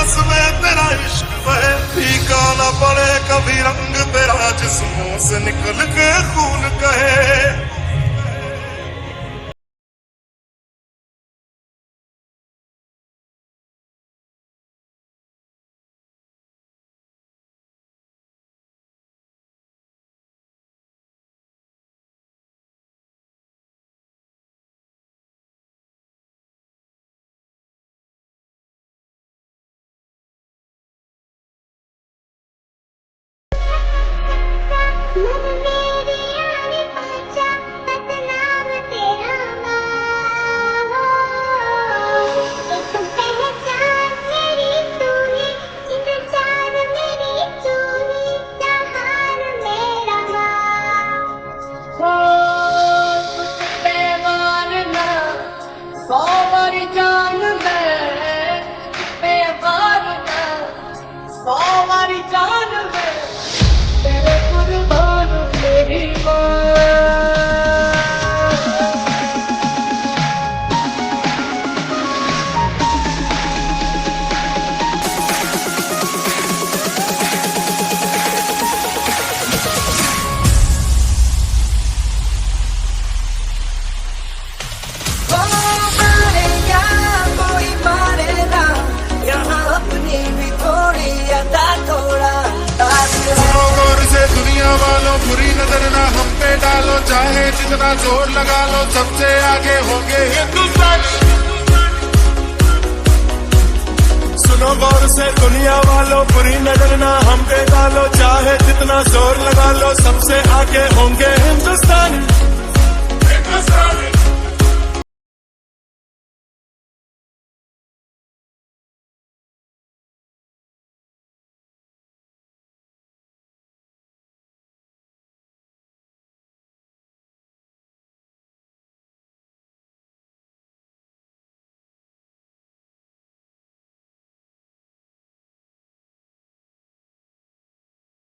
सांस में तेरा इश्क बहे, फीका न पड़े कभी रंग तेरा जिस्मों से निकल के खून कहे। वालों बुरी नजर ना हम पे डालो, चाहे जितना जोर लगा लो सबसे आगे होंगे हिंदुस्तानी। सुनो गौर से दुनिया वालों, बुरी नजर ना हम पे डालो, चाहे जितना जोर लगा लो सबसे आगे होंगे हिंदुस्तानी।